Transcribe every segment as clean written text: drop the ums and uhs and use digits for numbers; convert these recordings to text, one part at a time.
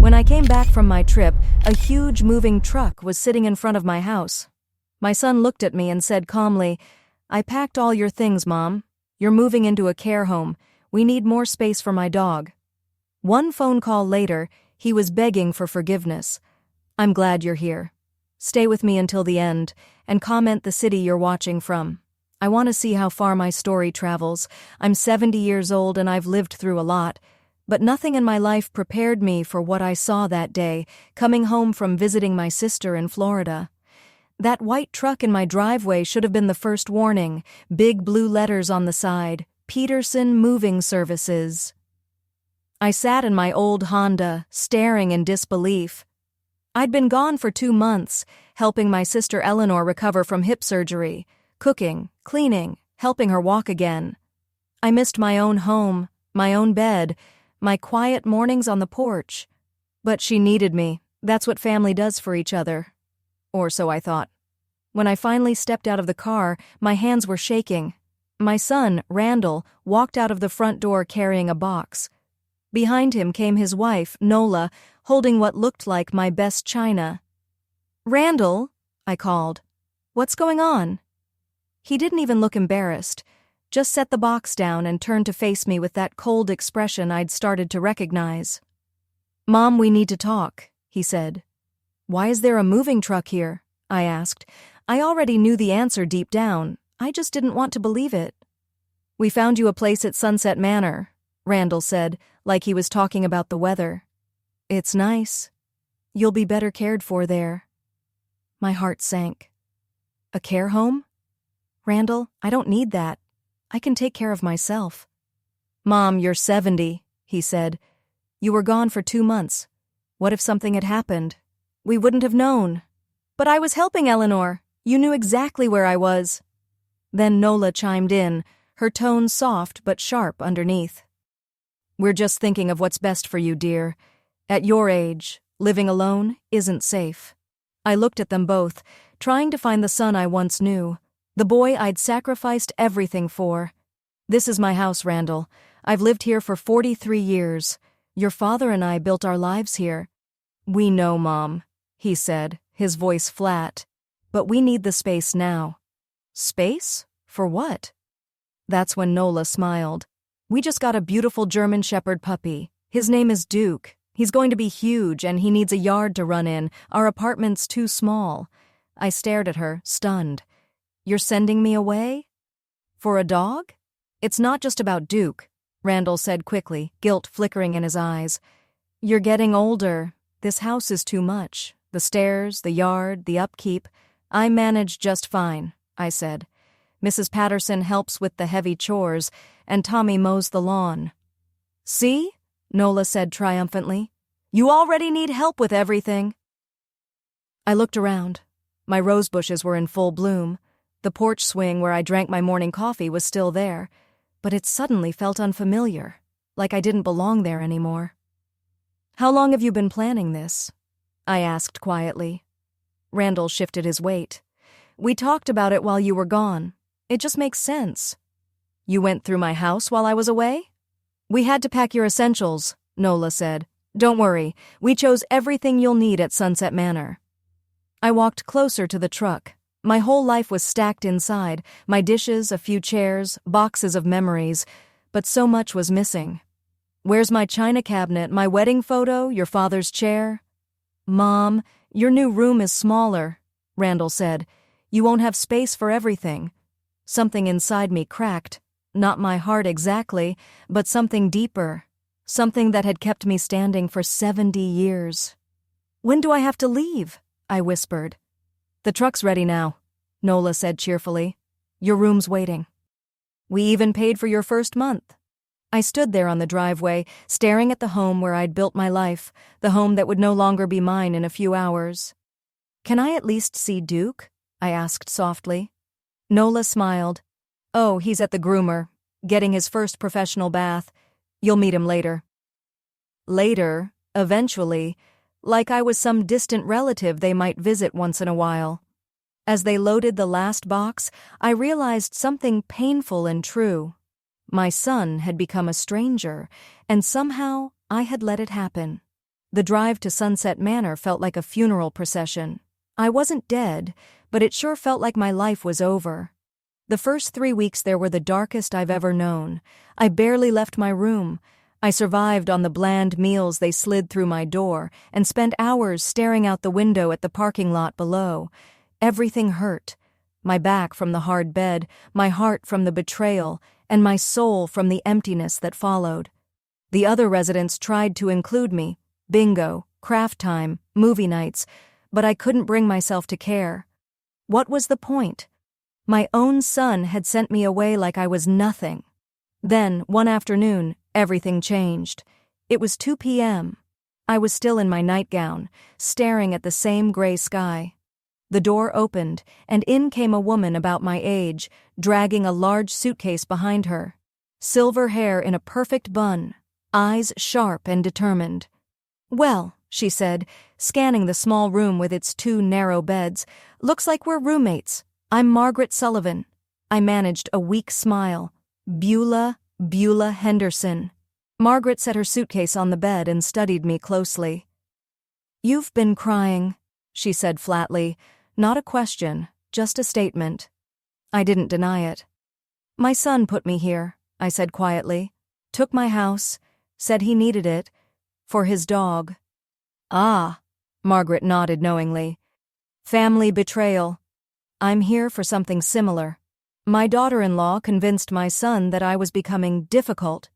When I came back from my trip, a huge moving truck was sitting in front of my house. My son looked at me and said calmly, "I packed all your things, Mom. You're moving into a care home. We need more space for my dog." One phone call later, he was begging for forgiveness. "I'm glad you're here. Stay with me until the end, and comment the city you're watching from. I want to see how far my story travels. I'm 70 years old and I've lived through a lot, but nothing in my life prepared me for what I saw that day, coming home from visiting my sister in Florida. That white truck in my driveway should have been the first warning, big blue letters on the side, Peterson Moving Services." I sat in my old Honda, staring in disbelief. I'd been gone for 2 months, helping my sister Eleanor recover from hip surgery, cooking, cleaning, helping her walk again. I missed my own home, my own bed, my quiet mornings on the porch. But she needed me. That's what family does for each other. Or so I thought. When I finally stepped out of the car, my hands were shaking. My son, Randall, walked out of the front door carrying a box. Behind him came his wife, Nola, holding what looked like my best china. "Randall," I called. "What's going on?" He didn't even look embarrassed, just set the box down and turned to face me with that cold expression I'd started to recognize. "Mom, we need to talk," he said. "Why is there a moving truck here?" I asked. I already knew the answer deep down. I just didn't want to believe it. "We found you a place at Sunset Manor," Randall said, like he was talking about the weather. "It's nice. You'll be better cared for there." My heart sank. "A care home? Randall, I don't need that. I can take care of myself." "Mom, you're 70, he said. "You were gone for 2 months. What if something had happened? We wouldn't have known." "But I was helping Eleanor. You knew exactly where I was." Then Nola chimed in, her tone soft but sharp underneath. "We're just thinking of what's best for you, dear. At your age, living alone isn't safe." I looked at them both, trying to find the son I once knew, the boy I'd sacrificed everything for. "This is my house, Randall. I've lived here for 43 years. Your father and I built our lives here." "We know, Mom," he said, his voice flat. "But we need the space now." "Space? For what?" That's when Nola smiled. "We just got a beautiful German Shepherd puppy. His name is Duke. He's going to be huge and he needs a yard to run in. Our apartment's too small." I stared at her, stunned. "You're sending me away? For a dog?" "It's not just about Duke," Randall said quickly, guilt flickering in his eyes. "You're getting older. This house is too much. The stairs, the yard, the upkeep. I manage just fine," I said. "Mrs. Patterson helps with the heavy chores, and Tommy mows the lawn." "See?" Nola said triumphantly. "You already need help with everything." I looked around. My rose bushes were in full bloom. The porch swing where I drank my morning coffee was still there, but it suddenly felt unfamiliar, like I didn't belong there anymore. "How long have you been planning this?" I asked quietly. Randall shifted his weight. "We talked about it while you were gone. It just makes sense." "You went through my house while I was away?" "We had to pack your essentials," Nola said. "Don't worry, we chose everything you'll need at Sunset Manor." I walked closer to the truck. My whole life was stacked inside, my dishes, a few chairs, boxes of memories, but so much was missing. "Where's my china cabinet, my wedding photo, your father's chair?" "Mom, your new room is smaller," Randall said. "You won't have space for everything." Something inside me cracked. Not my heart exactly, but something deeper. Something that had kept me standing for 70 years. "When do I have to leave?" I whispered. "The truck's ready now," Nola said cheerfully. "Your room's waiting. We even paid for your first month." I stood there on the driveway, staring at the home where I'd built my life, the home that would no longer be mine in a few hours. "Can I at least see Duke?" I asked softly. Nola smiled. "Oh, he's at the groomer, getting his first professional bath. You'll meet him later." Later, eventually, like I was some distant relative they might visit once in a while. As they loaded the last box, I realized something painful and true. My son had become a stranger, and somehow I had let it happen. The drive to Sunset Manor felt like a funeral procession. I wasn't dead, but it sure felt like my life was over. The first 3 weeks there were the darkest I've ever known. I barely left my room. I survived on the bland meals they slid through my door and spent hours staring out the window at the parking lot below. Everything hurt. My back from the hard bed, my heart from the betrayal, and my soul from the emptiness that followed. The other residents tried to include me. Bingo, craft time, movie nights, but I couldn't bring myself to care. What was the point? My own son had sent me away like I was nothing. Then, one afternoon, everything changed. It was 2 p.m. I was still in my nightgown, staring at the same gray sky. The door opened, and in came a woman about my age, dragging a large suitcase behind her. Silver hair in a perfect bun, eyes sharp and determined. "Well," she said, scanning the small room with its 2 narrow beds, "looks like we're roommates. I'm Margaret Sullivan." I managed a weak smile. Beulah Henderson. Margaret set her suitcase on the bed and studied me closely. "You've been crying," she said flatly. Not a question, just a statement. I didn't deny it. "My son put me here," I said quietly. "Took my house, said he needed it, for his dog." "Ah," Margaret nodded knowingly. "Family betrayal. I'm here for something similar. My daughter-in-law convinced my son that I was becoming difficult.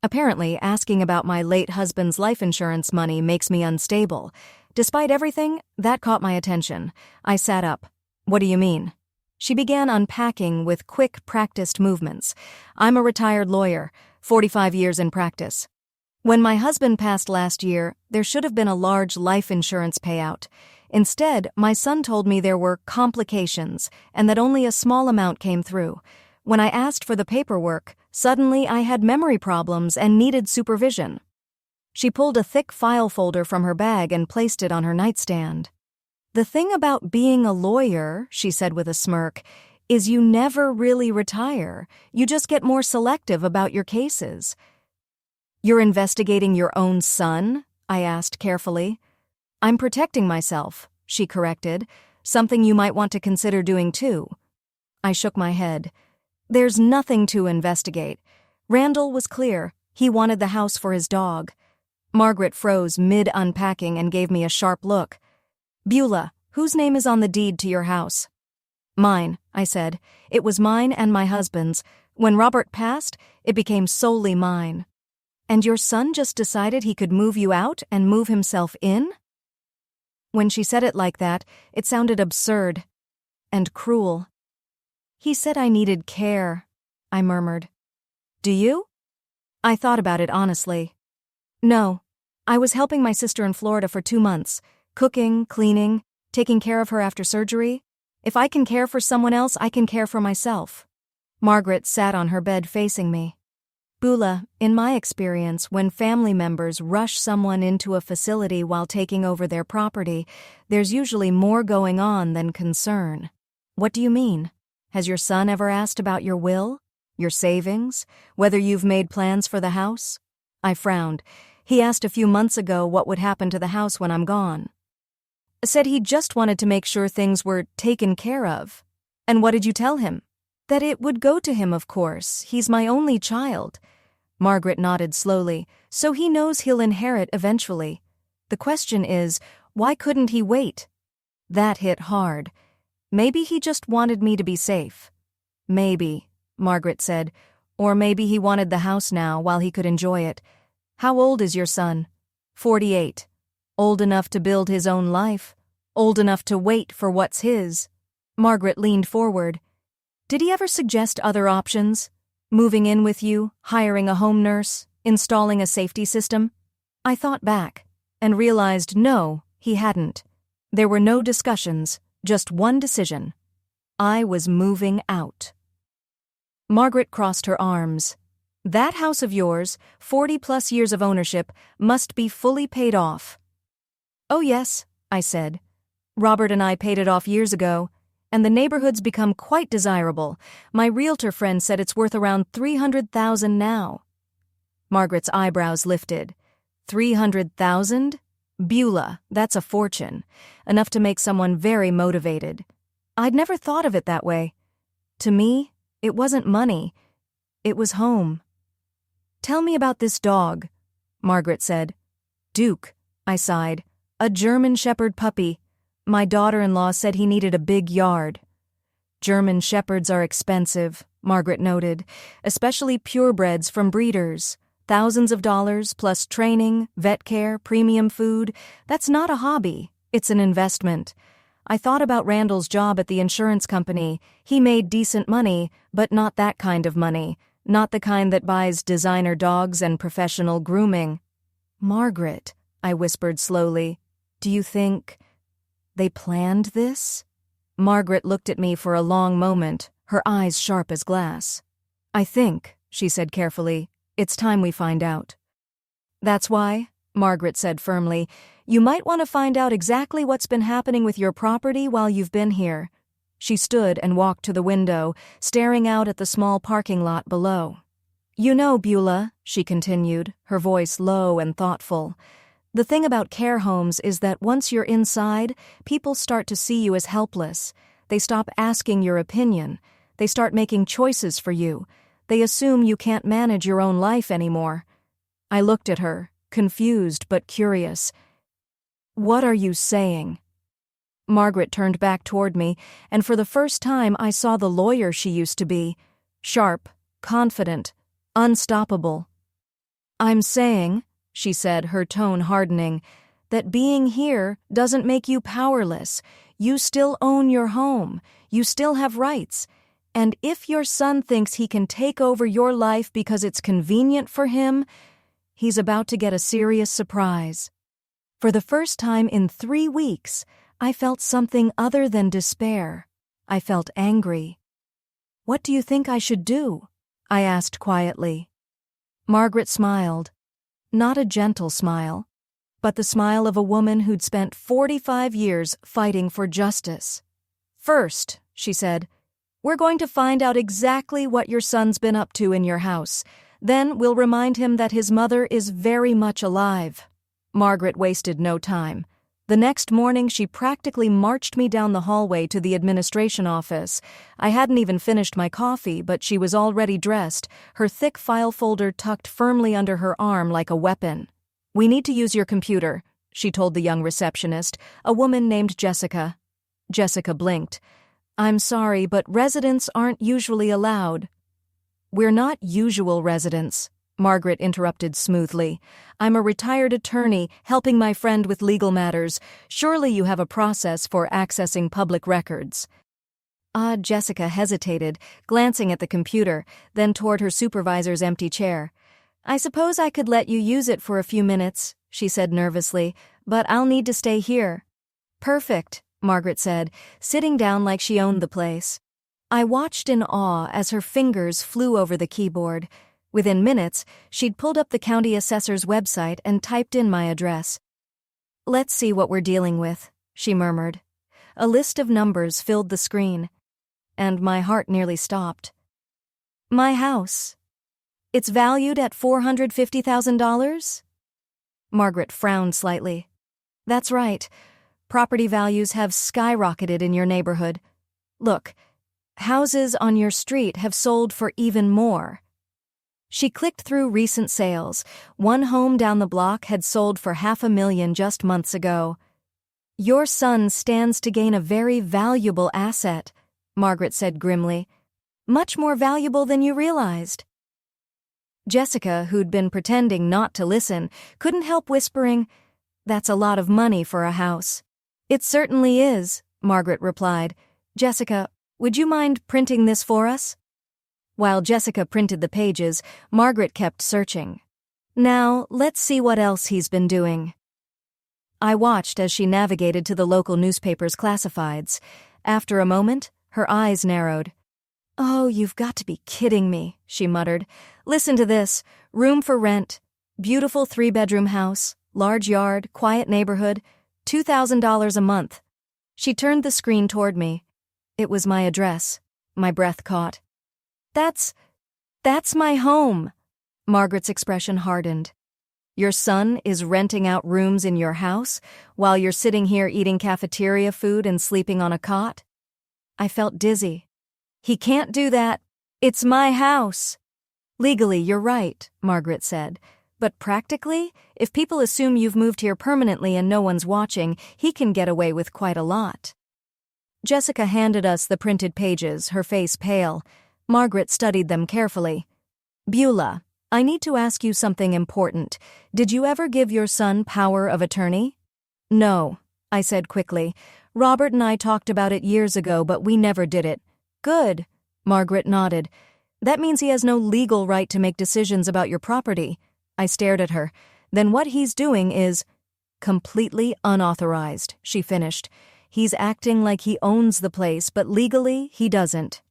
Apparently, asking about my late husband's life insurance money makes me unstable. Despite everything, that caught my attention. I sat up. "What do you mean?" She began unpacking with quick, practiced movements. "I'm a retired lawyer, 45 years in practice. When my husband passed last year, there should have been a large life insurance payout. Instead, my son told me there were complications and that only a small amount came through. When I asked for the paperwork, suddenly I had memory problems and needed supervision." She pulled a thick file folder from her bag and placed it on her nightstand. "The thing about being a lawyer," she said with a smirk, "is you never really retire. You just get more selective about your cases." "You're investigating your own son?" I asked carefully. "I'm protecting myself," she corrected. "Something you might want to consider doing too." I shook my head. "There's nothing to investigate. Randall was clear. He wanted the house for his dog." Margaret froze mid-unpacking and gave me a sharp look. "Beulah, whose name is on the deed to your house?" "Mine," I said. "It was mine and my husband's. When Robert passed, it became solely mine." "And your son just decided he could move you out and move himself in?" When she said it like that, it sounded absurd and cruel. "He said I needed care," I murmured. "Do you?" I thought about it honestly. "No. I was helping my sister in Florida for 2 months, cooking, cleaning, taking care of her after surgery. If I can care for someone else, I can care for myself." Margaret sat on her bed facing me. "Beulah, in my experience, when family members rush someone into a facility while taking over their property, there's usually more going on than concern." "What do you mean? Has your son ever asked about your will? Your savings? Whether you've made plans for the house?" I frowned. "He asked a few months ago what would happen to the house when I'm gone. Said he just wanted to make sure things were taken care of." "And what did you tell him?" "That it would go to him, of course. He's my only child." Margaret nodded slowly. "So he knows he'll inherit eventually. The question is, why couldn't he wait?" That hit hard. "Maybe he just wanted me to be safe." "Maybe," Margaret said. "Or maybe he wanted the house now while he could enjoy it. How old is your son?" 48. "Old enough to build his own life. Old enough to wait for what's his." Margaret leaned forward. "Did he ever suggest other options? Moving in with you, hiring a home nurse, installing a safety system?" I thought back and realized no, he hadn't. There were no discussions, just one decision. I was moving out. Margaret crossed her arms. "That house of yours, 40-plus years of ownership, must be fully paid off." "Oh yes," I said. "Robert and I paid it off years ago, and the neighborhood's become quite desirable. My realtor friend said it's worth around $300,000 now." Margaret's eyebrows lifted. $300,000? Beulah, that's a fortune. Enough to make someone very motivated. I'd never thought of it that way. To me, it wasn't money. It was home. Tell me about this dog, Margaret said. Duke, I sighed. A German Shepherd puppy. My daughter-in-law said he needed a big yard. German Shepherds are expensive, Margaret noted, especially purebreds from breeders. Thousands of dollars plus training, vet care, premium food. That's not a hobby. It's an investment. I thought about Randall's job at the insurance company. He made decent money, but not that kind of money. Not the kind that buys designer dogs and professional grooming. Margaret, I whispered slowly, do you think they planned this? Margaret looked at me for a long moment, her eyes sharp as glass. I think, she said carefully, it's time we find out. That's why, Margaret said firmly, you might want to find out exactly what's been happening with your property while you've been here. She stood and walked to the window, staring out at the small parking lot below. You know, Beulah, she continued, her voice low and thoughtful, the thing about care homes is that once you're inside, people start to see you as helpless. They stop asking your opinion. They start making choices for you. They assume you can't manage your own life anymore. I looked at her, confused but curious. What are you saying? Margaret turned back toward me, and for the first time I saw the lawyer she used to be. Sharp, confident, unstoppable. I'm saying, she said, her tone hardening, that being here doesn't make you powerless. You still own your home. You still have rights. And if your son thinks he can take over your life because it's convenient for him, he's about to get a serious surprise. For the first time in 3 weeks, I felt something other than despair. I felt angry. What do you think I should do? I asked quietly. Margaret smiled. Not a gentle smile, but the smile of a woman who'd spent 45 years fighting for justice. First, she said, we're going to find out exactly what your son's been up to in your house. Then we'll remind him that his mother is very much alive. Margaret wasted no time. The next morning, she practically marched me down the hallway to the administration office. I hadn't even finished my coffee, but she was already dressed, her thick file folder tucked firmly under her arm like a weapon. We need to use your computer, she told the young receptionist, a woman named Jessica. Jessica blinked. I'm sorry, but residents aren't usually allowed. We're not usual residents, Margaret interrupted smoothly. I'm a retired attorney helping my friend with legal matters. Surely you have a process for accessing public records. Jessica hesitated, glancing at the computer, then toward her supervisor's empty chair. I suppose I could let you use it for a few minutes, she said nervously, but I'll need to stay here. Perfect, Margaret said, sitting down like she owned the place. I watched in awe as her fingers flew over the keyboard. Within minutes, she'd pulled up the county assessor's website and typed in my address. Let's see what we're dealing with, she murmured. A list of numbers filled the screen, and my heart nearly stopped. My house. It's valued at $450,000? Margaret frowned slightly. That's right. Property values have skyrocketed in your neighborhood. Look, houses on your street have sold for even more. She clicked through recent sales. One home down the block had sold for $500,000 just months ago. Your son stands to gain a very valuable asset, Margaret said grimly. Much more valuable than you realized. Jessica, who'd been pretending not to listen, couldn't help whispering, That's a lot of money for a house. It certainly is, Margaret replied. Jessica, would you mind printing this for us? While Jessica printed the pages, Margaret kept searching. Now, let's see what else he's been doing. I watched as she navigated to the local newspaper's classifieds. After a moment, her eyes narrowed. Oh, you've got to be kidding me, she muttered. Listen to this. Room for rent. Beautiful 3-bedroom house. Large yard. Quiet neighborhood. $2,000 a month. She turned the screen toward me. It was my address. My breath caught. That's my home. Margaret's expression hardened. Your son is renting out rooms in your house while you're sitting here eating cafeteria food and sleeping on a cot? I felt dizzy. He can't do that. It's my house. Legally, you're right, Margaret said. But practically, if people assume you've moved here permanently and no one's watching, he can get away with quite a lot. Jessica handed us the printed pages, her face pale. Margaret studied them carefully. Beulah, I need to ask you something important. Did you ever give your son power of attorney? No, I said quickly. Robert and I talked about it years ago, but we never did it. Good, Margaret nodded. That means he has no legal right to make decisions about your property. I stared at her. Then what he's doing is completely unauthorized, she finished. He's acting like he owns the place, but legally he doesn't.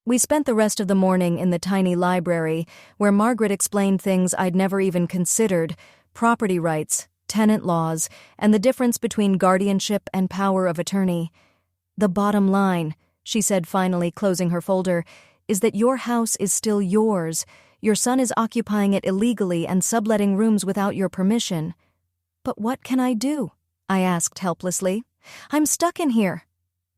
We spent the rest of the morning in the tiny library, where Margaret explained things I'd never even considered: property rights, tenant laws, and the difference between guardianship and power of attorney. The bottom line, she said finally, closing her folder, is that your house is still yours. Your son is occupying it illegally and subletting rooms without your permission. But what can I do? I asked helplessly. I'm stuck in here.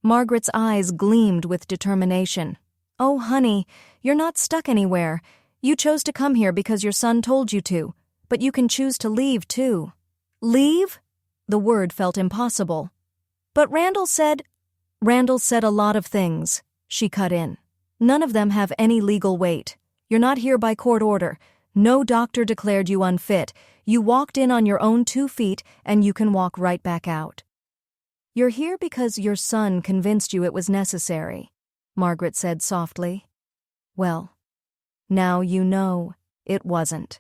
Margaret's eyes gleamed with determination. Oh, honey, you're not stuck anywhere. You chose to come here because your son told you to, but you can choose to leave too. Leave? The word felt impossible. But Randall said a lot of things, she cut in. None of them have any legal weight. You're not here by court order. No doctor declared you unfit. You walked in on your own 2 feet, and you can walk right back out. You're here because your son convinced you it was necessary, Margaret said softly. Well, now you know it wasn't.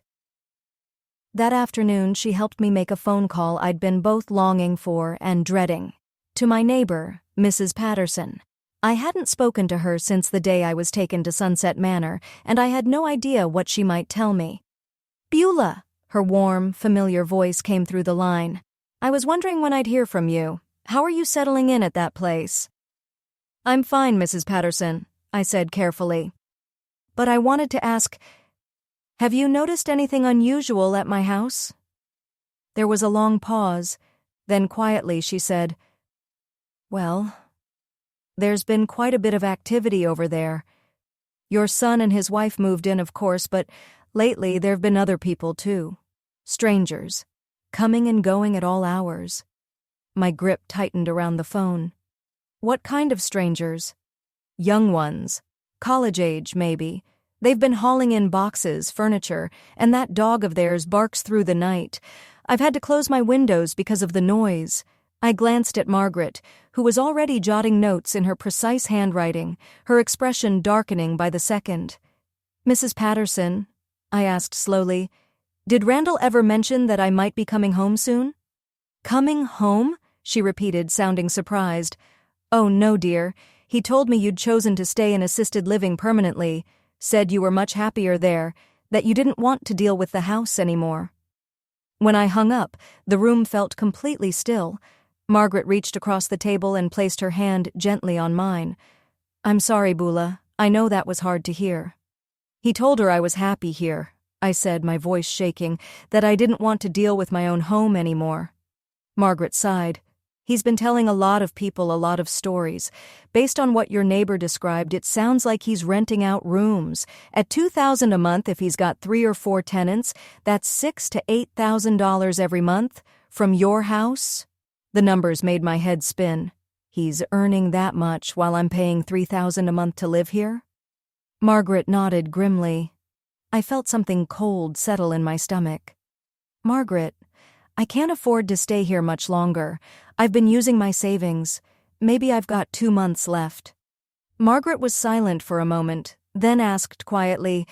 That afternoon, she helped me make a phone call I'd been both longing for and dreading. To my neighbor, Mrs. Patterson. I hadn't spoken to her since the day I was taken to Sunset Manor, and I had no idea what she might tell me. Beulah, her warm, familiar voice came through the line. I was wondering when I'd hear from you. How are you settling in at that place? I'm fine, Mrs. Patterson, I said carefully. But I wanted to ask, have you noticed anything unusual at my house? There was a long pause. Then quietly she said, Well, there's been quite a bit of activity over there. Your son and his wife moved in, of course, but lately there've been other people too. Strangers, coming and going at all hours. My grip tightened around the phone. What kind of strangers? Young ones. College age, maybe. They've been hauling in boxes, furniture, and that dog of theirs barks through the night. I've had to close my windows because of the noise. I glanced at Margaret, who was already jotting notes in her precise handwriting, her expression darkening by the second. Mrs. Patterson, I asked slowly, did Randall ever mention that I might be coming home soon? Coming home? She repeated, sounding surprised. Oh, no, dear. He told me you'd chosen to stay in assisted living permanently, said you were much happier there, that you didn't want to deal with the house anymore. When I hung up, the room felt completely still. Margaret reached across the table and placed her hand gently on mine. I'm sorry, Beulah. I know that was hard to hear. He told her I was happy here, I said, my voice shaking, that I didn't want to deal with my own home anymore. Margaret sighed. He's been telling a lot of people a lot of stories. Based on what your neighbor described, it sounds like he's renting out rooms. At $2,000 a month, if he's got 3 or 4 tenants, that's $6,000 to $8,000 every month. From your house? The numbers made my head spin. He's earning that much while I'm paying $3,000 a month to live here? Margaret nodded grimly. I felt something cold settle in my stomach. Margaret, I can't afford to stay here much longer. I've been using my savings. Maybe I've got 2 months left. Margaret was silent for a moment, then asked quietly,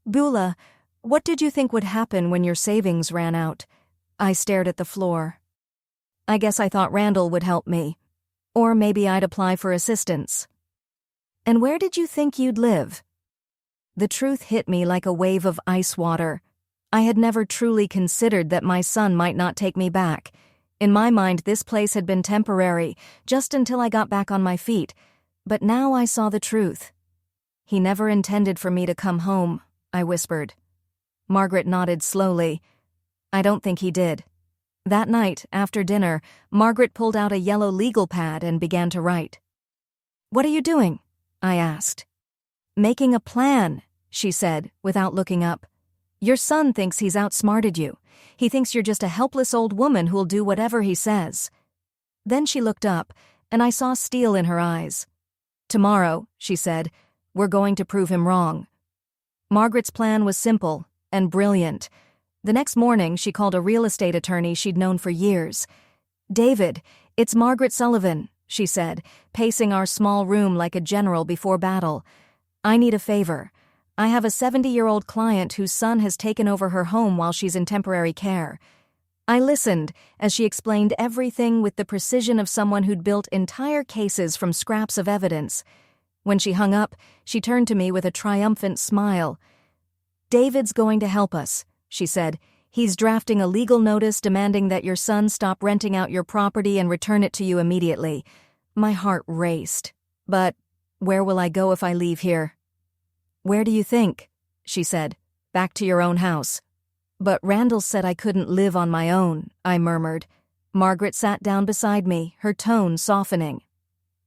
Beulah, what did you think would happen when your savings ran out? I stared at the floor. I guess I thought Randall would help me. Or maybe I'd apply for assistance. And where did you think you'd live? The truth hit me like a wave of ice water. I had never truly considered that my son might not take me back. In my mind, this place had been temporary, just until I got back on my feet. But now I saw the truth. He never intended for me to come home, I whispered. Margaret nodded slowly. I don't think he did. That night, after dinner, Margaret pulled out a yellow legal pad and began to write. "What are you doing?" I asked. "Making a plan," she said, without looking up. "Your son thinks he's outsmarted you. He thinks you're just a helpless old woman who'll do whatever he says." Then she looked up, and I saw steel in her eyes. "Tomorrow," she said, "we're going to prove him wrong." Margaret's plan was simple and brilliant. The next morning, she called a real estate attorney she'd known for years. "David, it's Margaret Sullivan," she said, pacing our small room like a general before battle. "I need a favor. I have a 70-year-old client whose son has taken over her home while she's in temporary care." I listened as she explained everything with the precision of someone who'd built entire cases from scraps of evidence. When she hung up, she turned to me with a triumphant smile. "David's going to help us," she said. "He's drafting a legal notice demanding that your son stop renting out your property and return it to you immediately." My heart raced. "But where will I go if I leave here?" "Where do you think?" she said. "Back to your own house." "But Randall said I couldn't live on my own," I murmured. Margaret sat down beside me, her tone softening.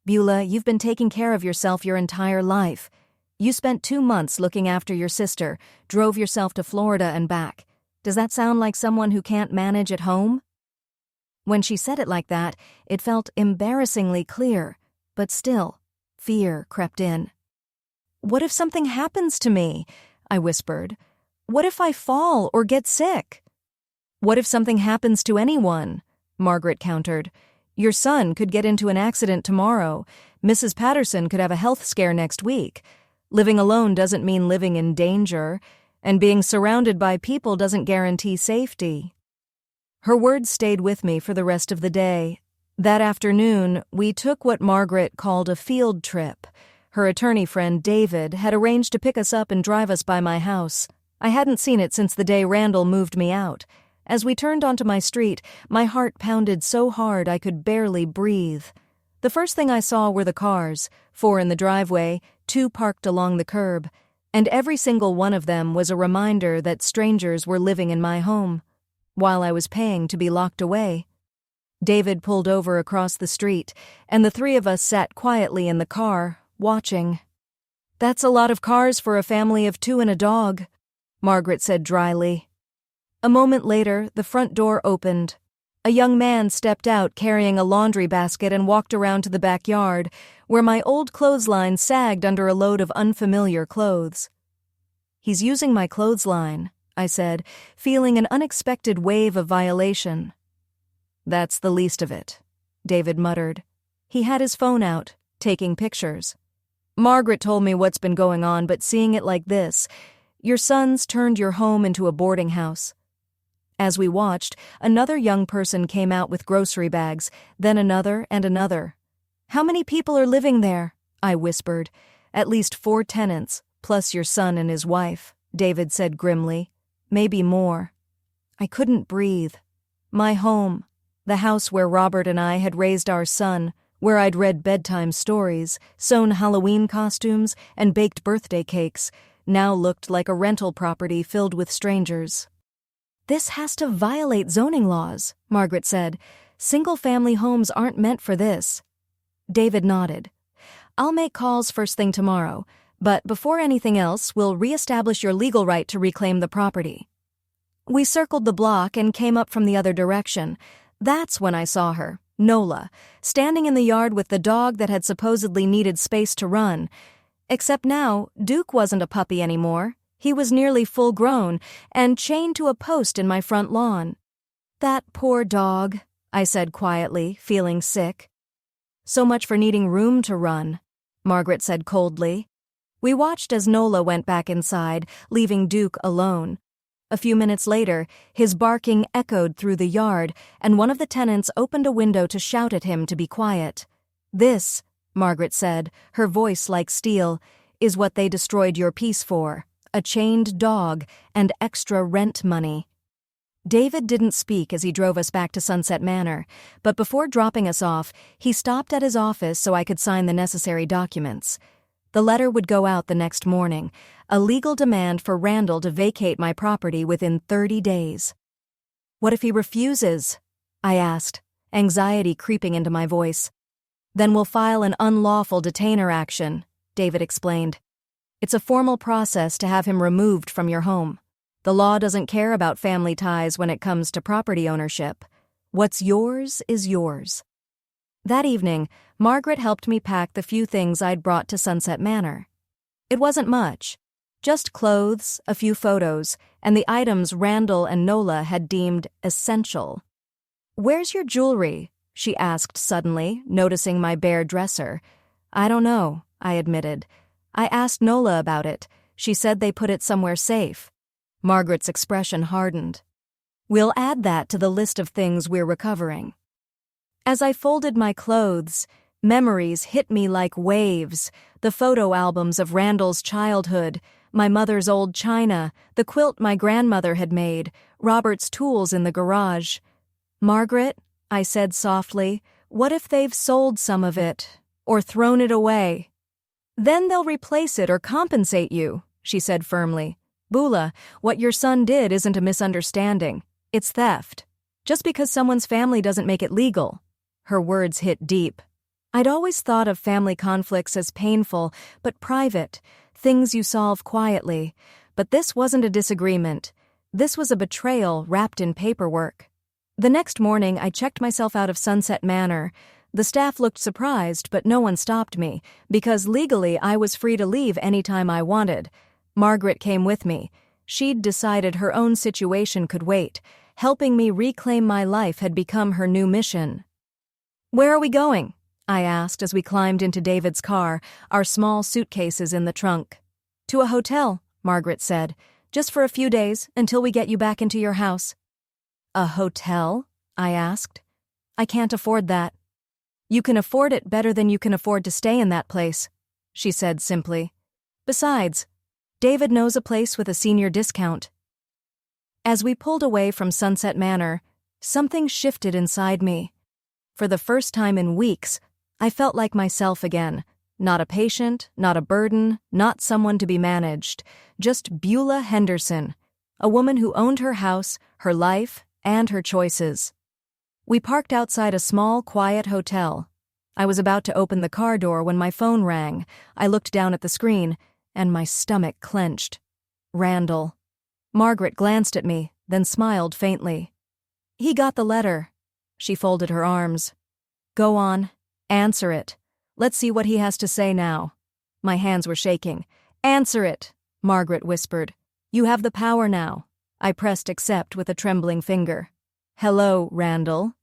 "Beulah, you've been taking care of yourself your entire life. You spent 2 months looking after your sister, drove yourself to Florida and back. Does that sound like someone who can't manage at home?" When she said it like that, it felt embarrassingly clear, but still, fear crept in. "What if something happens to me?" I whispered. "What if I fall or get sick?" "What if something happens to anyone?" Margaret countered. "Your son could get into an accident tomorrow. Mrs. Patterson could have a health scare next week. Living alone doesn't mean living in danger, and being surrounded by people doesn't guarantee safety." Her words stayed with me for the rest of the day. That afternoon, we took what Margaret called a field trip. Her attorney friend, David, had arranged to pick us up and drive us by my house. I hadn't seen it since the day Randall moved me out. As we turned onto my street, my heart pounded so hard I could barely breathe. The first thing I saw were the cars, 4 in the driveway, 2 parked along the curb, and every single one of them was a reminder that strangers were living in my home, while I was paying to be locked away. David pulled over across the street, and the 3 of us sat quietly in the car, watching. "That's a lot of cars for a family of 2 and a dog," Margaret said dryly. A moment later, the front door opened. A young man stepped out carrying a laundry basket and walked around to the backyard, where my old clothesline sagged under a load of unfamiliar clothes. "He's using my clothesline," I said, feeling an unexpected wave of violation. "That's the least of it," David muttered. He had his phone out, taking pictures. "Margaret told me what's been going on, but seeing it like this, your son's turned your home into a boarding house." As we watched, another young person came out with grocery bags, then another and another. "How many people are living there?" I whispered. "At least 4 tenants, plus your son and his wife," David said grimly. "Maybe more." I couldn't breathe. My home, the house where Robert and I had raised our son, where I'd read bedtime stories, sewn Halloween costumes, and baked birthday cakes, now looked like a rental property filled with strangers. "This has to violate zoning laws," Margaret said. "Single-family homes aren't meant for this." David nodded. "I'll make calls first thing tomorrow, but before anything else, we'll re-establish your legal right to reclaim the property." We circled the block and came up from the other direction. That's when I saw her, Nola, standing in the yard with the dog that had supposedly needed space to run. Except now, Duke wasn't a puppy anymore. He was nearly full-grown and chained to a post in my front lawn. "That poor dog," I said quietly, feeling sick. "So much for needing room to run," Margaret said coldly. We watched as Nola went back inside, leaving Duke alone. A few minutes later, his barking echoed through the yard, and one of the tenants opened a window to shout at him to be quiet. "This," Margaret said, her voice like steel, "is what they destroyed your peace for. A chained dog and extra rent money." David didn't speak as he drove us back to Sunset Manor, but before dropping us off, he stopped at his office so I could sign the necessary documents. The letter would go out the next morning, a legal demand for Randall to vacate my property within 30 days. What if he refuses? I asked, anxiety creeping into my voice. Then we'll file an unlawful detainer action, David explained. It's a formal process to have him removed from your home. The law doesn't care about family ties when it comes to property ownership. What's yours is yours. That evening, Margaret helped me pack the few things I'd brought to Sunset Manor. It wasn't much. Just clothes, a few photos, and the items Randall and Nola had deemed essential. "Where's your jewelry?" she asked suddenly, noticing my bare dresser. "I don't know," I admitted. "I asked Nola about it. She said they put it somewhere safe." Margaret's expression hardened. "We'll add that to the list of things we're recovering." As I folded my clothes, memories hit me like waves. The photo albums of Randall's childhood, my mother's old china, the quilt my grandmother had made, Robert's tools in the garage. "Margaret," I said softly, "what if they've sold some of it, or thrown it away?" "Then they'll replace it or compensate you," she said firmly. "Bula, what your son did isn't a misunderstanding. It's theft. Just because someone's family doesn't make it legal." Her words hit deep. I'd always thought of family conflicts as painful, but private, things you solve quietly. But this wasn't a disagreement. This was a betrayal wrapped in paperwork. The next morning, I checked myself out of Sunset Manor. The staff looked surprised, but no one stopped me, because legally I was free to leave any time I wanted. Margaret came with me. She'd decided her own situation could wait. Helping me reclaim my life had become her new mission. "Where are we going?" I asked as we climbed into David's car, our small suitcases in the trunk. "To a hotel," Margaret said. "Just for a few days, until we get you back into your house." "A hotel?" I asked. "I can't afford that." "You can afford it better than you can afford to stay in that place," she said simply. "Besides, David knows a place with a senior discount." As we pulled away from Sunset Manor, something shifted inside me. For the first time in weeks, I felt like myself again. Not a patient, not a burden, not someone to be managed. Just Beulah Henderson, a woman who owned her house, her life, and her choices. We parked outside a small, quiet hotel. I was about to open the car door when my phone rang. I looked down at the screen, and my stomach clenched. Randall. Margaret glanced at me, then smiled faintly. "He got the letter." She folded her arms. "Go on. Answer it. Let's see what he has to say now." My hands were shaking. "Answer it," Margaret whispered. "You have the power now." I pressed accept with a trembling finger. "Hello, Randall."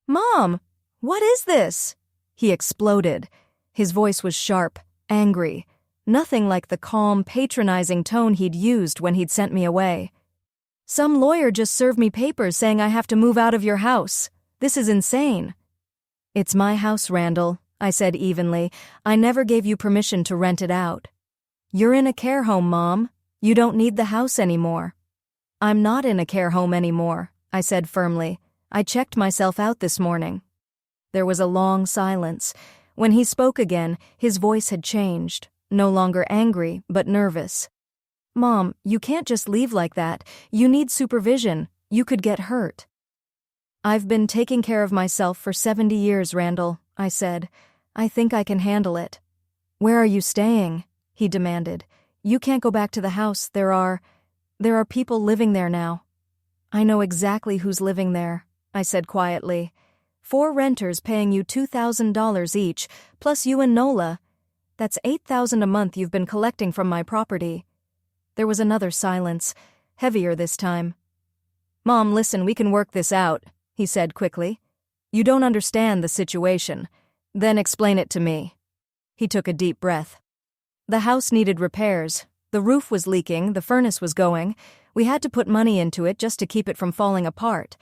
"Mom, what is this?" He exploded. His voice was sharp, angry. Nothing like the calm, patronizing tone he'd used when he'd sent me away. "Some lawyer just served me papers saying I have to move out of your house. This is insane." "It's my house, Randall," I said evenly. "I never gave you permission to rent it out." "You're in a care home, Mom. You don't need the house anymore." "I'm not in a care home anymore," I said firmly. "I checked myself out this morning." There was a long silence. When he spoke again, his voice had changed, no longer angry, but nervous. "Mom, you can't just leave like that. You need supervision. You could get hurt." "I've been taking care of myself for 70 years, Randall," I said. "I think I can handle it." "Where are you staying?" he demanded. "You can't go back to the house. There are people living there now." "I know exactly who's living there," I said quietly. 4 renters paying you $2,000 each, plus you and Nola. That's $8,000 a month you've been collecting from my property." There was another silence, heavier this time. "Mom, listen, we can work this out," he said quickly. "You don't understand the situation. Then explain it to me." He took a deep breath. "The house needed repairs. The roof was leaking, the furnace was going. We had to put money into it just to keep it from falling apart.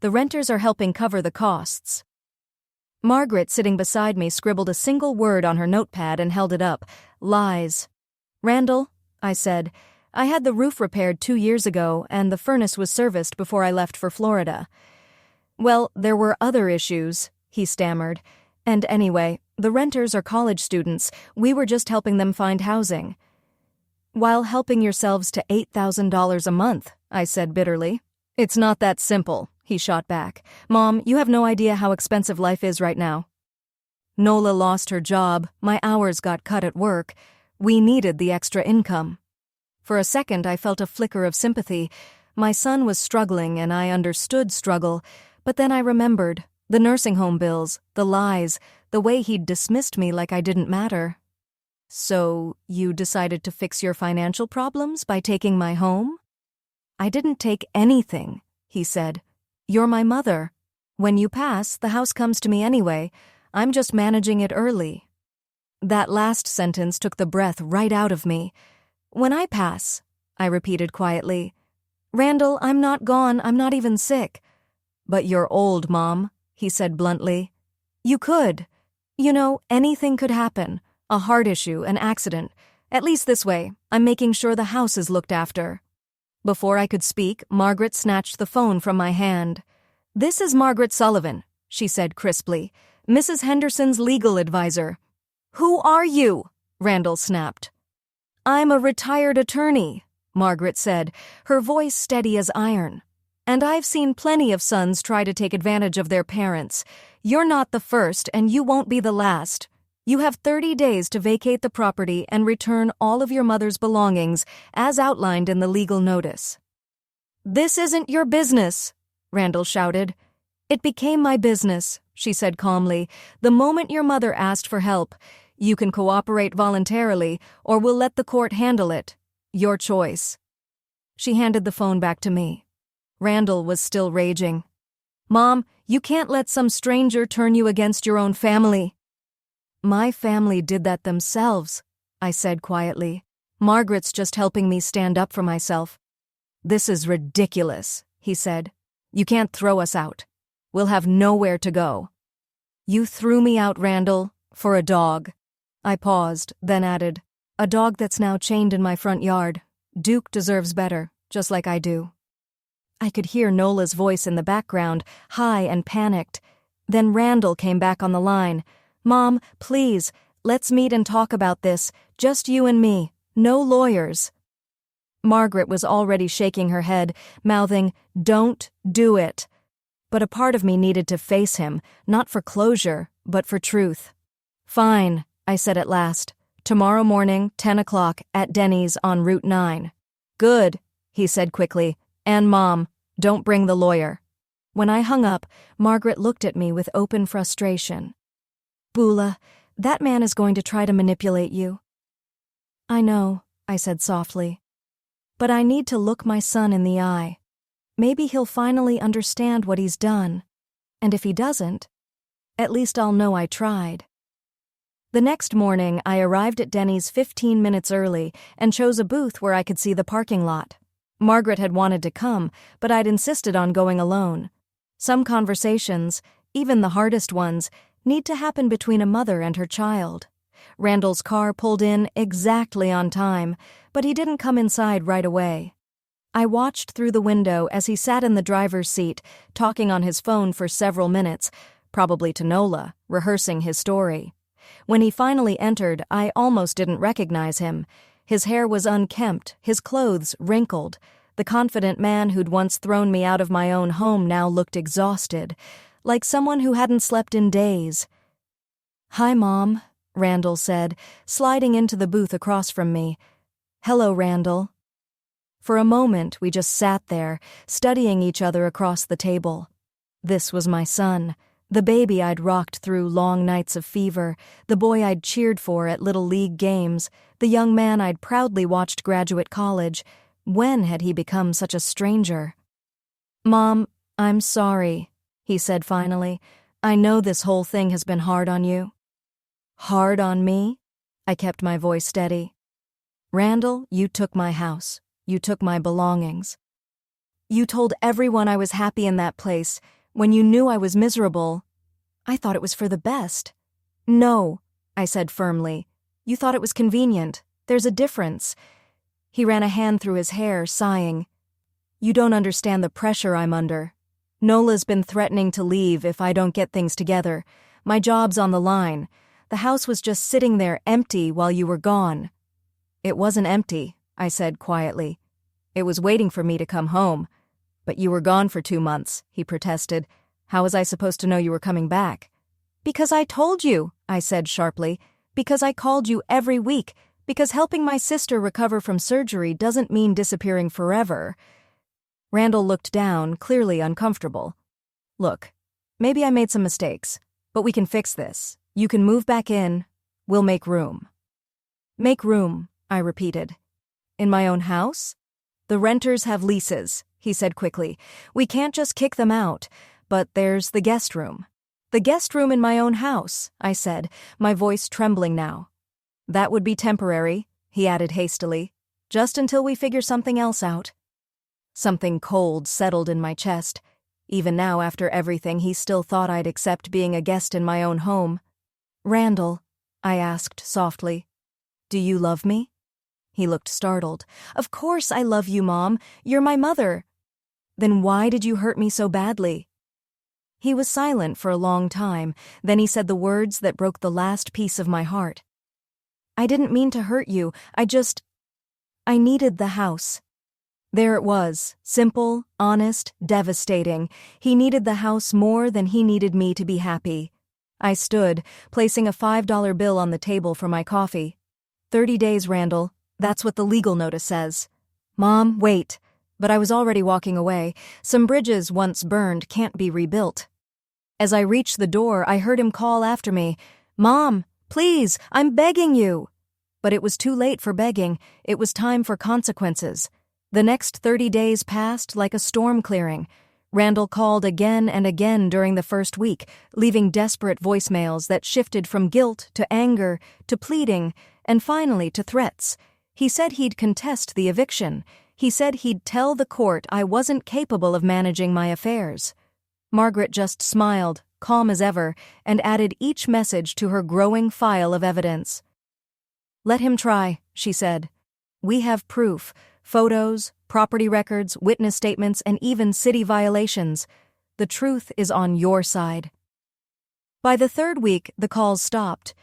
The renters are helping cover the costs." Margaret, sitting beside me, scribbled a single word on her notepad and held it up. "Lies." "Randall," I said, "I had the roof repaired 2 years ago, and the furnace was serviced before I left for Florida." "Well, there were other issues," he stammered. "And anyway, the renters are college students. We were just helping them find housing." "While helping yourselves to $8,000 a month," I said bitterly. It's not that simple, he shot back. Mom, you have no idea how expensive life is right now. Nola lost her job, my hours got cut at work. We needed the extra income. For a second, I felt a flicker of sympathy. My son was struggling, and I understood struggle, but then I remembered the nursing home bills, the lies, the way he'd dismissed me like I didn't matter. So, you decided to fix your financial problems by taking my home? I didn't take anything, he said. You're my mother. When you pass, the house comes to me anyway. I'm just managing it early. That last sentence took the breath right out of me. When I pass, I repeated quietly. Randall, I'm not gone, I'm not even sick. But you're old, Mom, he said bluntly. You could. You know, anything could happen. A heart issue, an accident. At least this way, I'm making sure the house is looked after. Before I could speak, Margaret snatched the phone from my hand. This is Margaret Sullivan, she said crisply, Mrs. Henderson's legal advisor. Who are you? Randall snapped. I'm a retired attorney, Margaret said, her voice steady as iron. And I've seen plenty of sons try to take advantage of their parents. You're not the first, and you won't be the last. You have 30 days to vacate the property and return all of your mother's belongings, as outlined in the legal notice. This isn't your business, Randall shouted. It became my business, she said calmly, the moment your mother asked for help. You can cooperate voluntarily, or we'll let the court handle it. Your choice. She handed the phone back to me. Randall was still raging. Mom, you can't let some stranger turn you against your own family. My family did that themselves, I said quietly. Margaret's just helping me stand up for myself. This is ridiculous, he said. You can't throw us out. We'll have nowhere to go. You threw me out, Randall, for a dog. I paused, then added, a dog that's now chained in my front yard. Duke deserves better, just like I do. I could hear Nola's voice in the background, high and panicked. Then Randall came back on the line. Mom, please, let's meet and talk about this, just you and me, no lawyers. Margaret was already shaking her head, mouthing, don't do it. But a part of me needed to face him, not for closure, but for truth. Fine, I said at last. Tomorrow morning, 10 o'clock, at Denny's on Route 9. Good, he said quickly. And Mom, don't bring the lawyer. When I hung up, Margaret looked at me with open frustration. Bula, that man is going to try to manipulate you. I know, I said softly. But I need to look my son in the eye. Maybe he'll finally understand what he's done. And if he doesn't, at least I'll know I tried. The next morning, I arrived at Denny's 15 minutes early and chose a booth where I could see the parking lot. Margaret had wanted to come, but I'd insisted on going alone. Some conversations, even the hardest ones, need to happen between a mother and her child. Randall's car pulled in exactly on time, but he didn't come inside right away. I watched through the window as he sat in the driver's seat, talking on his phone for several minutes, probably to Nola, rehearsing his story. When he finally entered, I almost didn't recognize him. His hair was unkempt, his clothes wrinkled. The confident man who'd once thrown me out of my own home now looked exhausted, like someone who hadn't slept in days. Hi, Mom, Randall said, sliding into the booth across from me. Hello, Randall. For a moment, we just sat there, studying each other across the table. This was my son, the baby I'd rocked through long nights of fever, the boy I'd cheered for at Little League games, the young man I'd proudly watched graduate college. When had he become such a stranger? Mom, I'm sorry, he said finally. I know this whole thing has been hard on you. Hard on me? I kept my voice steady. Randall, you took my house. You took my belongings. You told everyone I was happy in that place. When you knew I was miserable, I thought it was for the best. No, I said firmly. You thought it was convenient. There's a difference. He ran a hand through his hair, sighing. You don't understand the pressure I'm under. Nola's been threatening to leave if I don't get things together. My job's on the line. The house was just sitting there empty while you were gone. It wasn't empty, I said quietly. It was waiting for me to come home. But you were gone for 2 months, he protested. How was I supposed to know you were coming back? Because I told you, I said sharply. Because I called you every week. Because helping my sister recover from surgery doesn't mean disappearing forever. Randall looked down, clearly uncomfortable. Look, maybe I made some mistakes, but we can fix this. You can move back in. We'll make room. Make room, I repeated. In my own house? The renters have leases, he said quickly. We can't just kick them out, but there's the guest room. The guest room in my own house, I said, my voice trembling now. That would be temporary, he added hastily, just until we figure something else out. Something cold settled in my chest. Even now, after everything, he still thought I'd accept being a guest in my own home. Randall, I asked softly, do you love me? He looked startled. Of course I love you, Mom. You're my mother. Then why did you hurt me so badly? He was silent for a long time. Then he said the words that broke the last piece of my heart. I didn't mean to hurt you. I needed the house. There it was, simple, honest, devastating. He needed the house more than he needed me to be happy. I stood, placing a $5 bill on the table for my coffee. 30 days, Randall. That's what the legal notice says. Mom, wait. But I was already walking away. Some bridges once burned can't be rebuilt. As I reached the door, I heard him call after me, Mom, please, I'm begging you. But it was too late for begging. It was time for consequences. The next 30 days passed like a storm clearing. Randall called again and again during the first week, leaving desperate voicemails that shifted from guilt to anger to pleading and finally to threats. He said he'd contest the eviction. He said he'd tell the court I wasn't capable of managing my affairs. Margaret just smiled, calm as ever, and added each message to her growing file of evidence. Let him try, she said. We have proof, photos, property records, witness statements, and even city violations. The truth is on your side. By the third week, the calls stopped.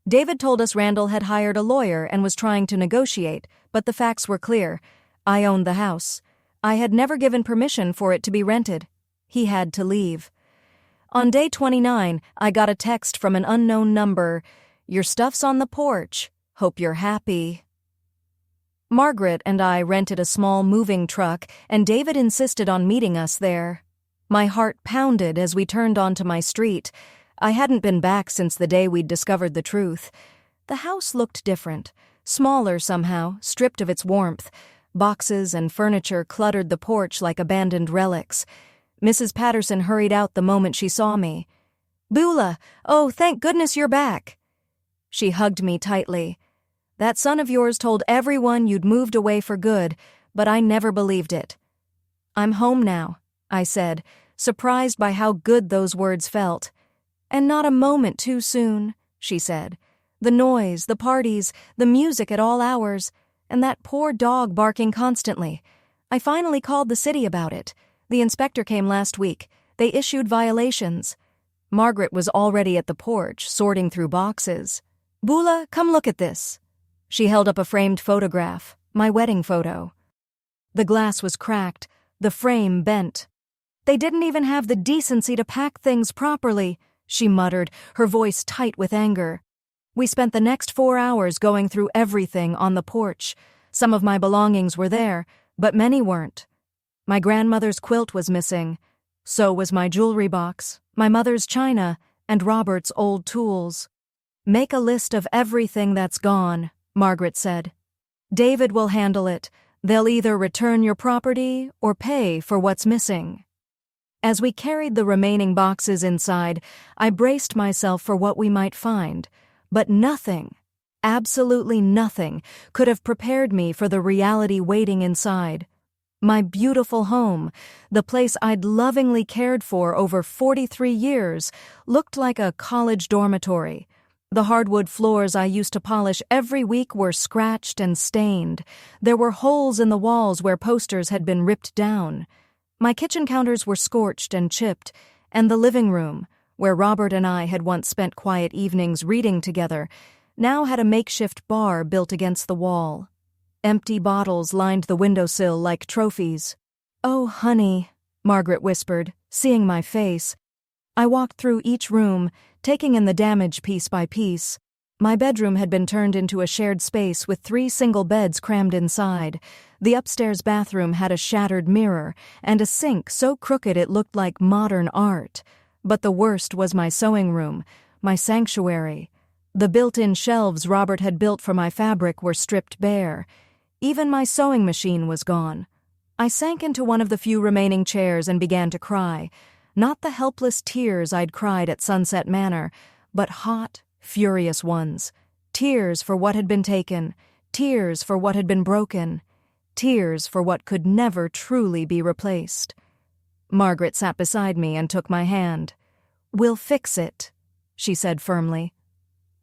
David told us Randall had hired a lawyer and was trying to negotiate, but the facts were clear. I owned the house. I had never given permission for it to be rented. He had to leave. On day 29, I got a text from an unknown number. Your stuff's on the porch. Hope you're happy. Margaret and I rented a small moving truck, and David insisted on meeting us there. My heart pounded as we turned onto my street. I hadn't been back since the day we'd discovered the truth. The house looked different, smaller somehow, stripped of its warmth. Boxes and furniture cluttered the porch like abandoned relics. Mrs. Patterson hurried out the moment she saw me. Beulah, oh, thank goodness you're back. She hugged me tightly. That son of yours told everyone you'd moved away for good, but I never believed it. I'm home now, I said, surprised by how good those words felt. And not a moment too soon, she said. The noise, the parties, the music at all hours, and that poor dog barking constantly. I finally called the city about it. The inspector came last week. They issued violations. Margaret was already at the porch, sorting through boxes. Beulah, come look at this. She held up a framed photograph, my wedding photo. The glass was cracked, the frame bent. They didn't even have the decency to pack things properly, she muttered, her voice tight with anger. We spent the next 4 hours going through everything on the porch. Some of my belongings were there, but many weren't. My grandmother's quilt was missing. So was my jewelry box, my mother's china, and Robert's old tools. Make a list of everything that's gone, Margaret said. David will handle it. They'll either return your property or pay for what's missing. As we carried the remaining boxes inside, I braced myself for what we might find, but nothing, absolutely nothing, could have prepared me for the reality waiting inside. My beautiful home, the place I'd lovingly cared for over 43 years, looked like a college dormitory. The hardwood floors I used to polish every week were scratched and stained. There were holes in the walls where posters had been ripped down. My kitchen counters were scorched and chipped, and the living room, where Robert and I had once spent quiet evenings reading together, now had a makeshift bar built against the wall. Empty bottles lined the windowsill like trophies. Oh, honey, Margaret whispered, seeing my face. I walked through each room, taking in the damage piece by piece. My bedroom had been turned into a shared space with 3 single beds crammed inside. The upstairs bathroom had a shattered mirror and a sink so crooked it looked like modern art. But the worst was my sewing room, my sanctuary. The built-in shelves Robert had built for my fabric were stripped bare. Even my sewing machine was gone. I sank into one of the few remaining chairs and began to cry. Not the helpless tears I'd cried at Sunset Manor, but hot, furious ones. Tears for what had been taken, tears for what had been broken, tears for what could never truly be replaced. Margaret sat beside me and took my hand. "We'll fix it," she said firmly.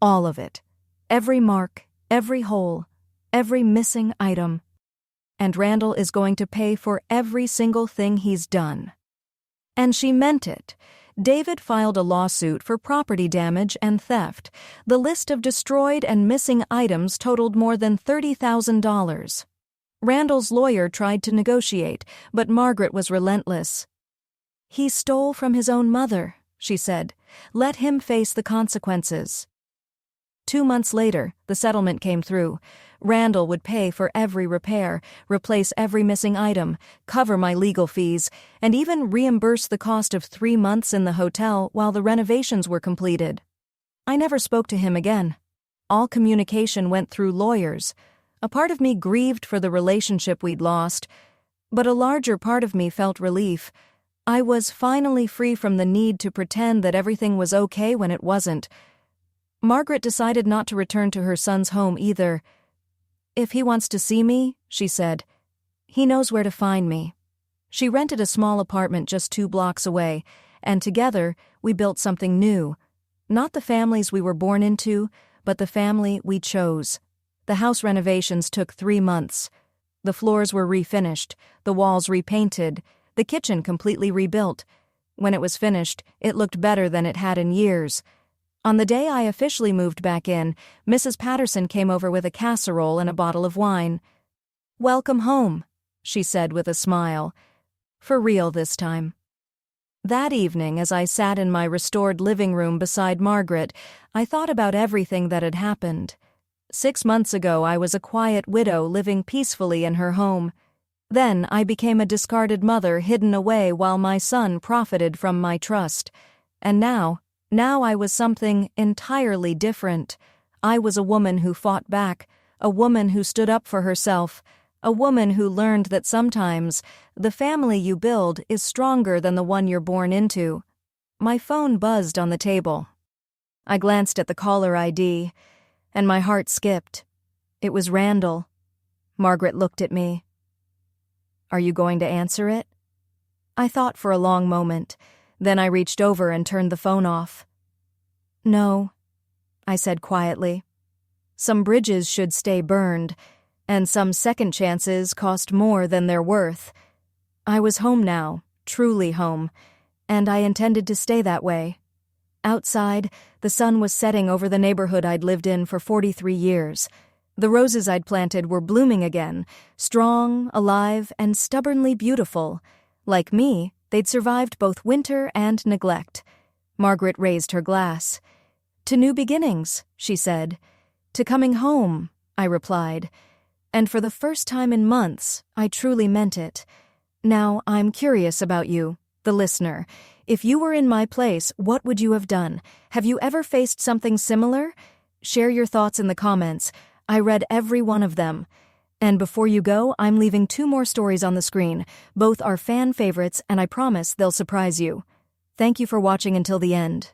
"All of it. Every mark, every hole, every missing item. And Randall is going to pay for every single thing he's done." And she meant it. David filed a lawsuit for property damage and theft. The list of destroyed and missing items totaled more than $30,000. Randall's lawyer tried to negotiate, but Margaret was relentless. "He stole from his own mother," she said. "Let him face the consequences." 2 months later, the settlement came through. Randall would pay for every repair, replace every missing item, cover my legal fees, and even reimburse the cost of 3 months in the hotel while the renovations were completed. I never spoke to him again. All communication went through lawyers. A part of me grieved for the relationship we'd lost, but a larger part of me felt relief. I was finally free from the need to pretend that everything was okay when it wasn't. Margaret decided not to return to her son's home either. "If he wants to see me," she said, "he knows where to find me." She rented a small apartment just 2 blocks away, and together we built something new. Not the families we were born into, but the family we chose. The house renovations took 3 months. The floors were refinished, the walls repainted, the kitchen completely rebuilt. When it was finished, it looked better than it had in years. On the day I officially moved back in, Mrs. Patterson came over with a casserole and a bottle of wine. "Welcome home," she said with a smile. For real this time. That evening, as I sat in my restored living room beside Margaret, I thought about everything that had happened. 6 months ago, I was a quiet widow living peacefully in her home. Then I became a discarded mother hidden away while my son profited from my trust. And now I was something entirely different. I was a woman who fought back, a woman who stood up for herself, a woman who learned that sometimes the family you build is stronger than the one you're born into. My phone buzzed on the table. I glanced at the caller ID, and my heart skipped. It was Randall. Margaret looked at me. "Are you going to answer it?" I thought for a long moment. Then I reached over and turned the phone off. "No," I said quietly. "Some bridges should stay burned, and some second chances cost more than they're worth. I was home now, truly home, and I intended to stay that way." Outside, the sun was setting over the neighborhood I'd lived in for 43 years. The roses I'd planted were blooming again, strong, alive, and stubbornly beautiful. Like me, they'd survived both winter and neglect. Margaret raised her glass. "To new beginnings," she said. "To coming home," I replied. And for the first time in months, I truly meant it. Now, I'm curious about you, the listener. If you were in my place, what would you have done? Have you ever faced something similar? Share your thoughts in the comments. I read every one of them. And before you go, I'm leaving 2 more stories on the screen. Both are fan favorites, and I promise they'll surprise you. Thank you for watching until the end.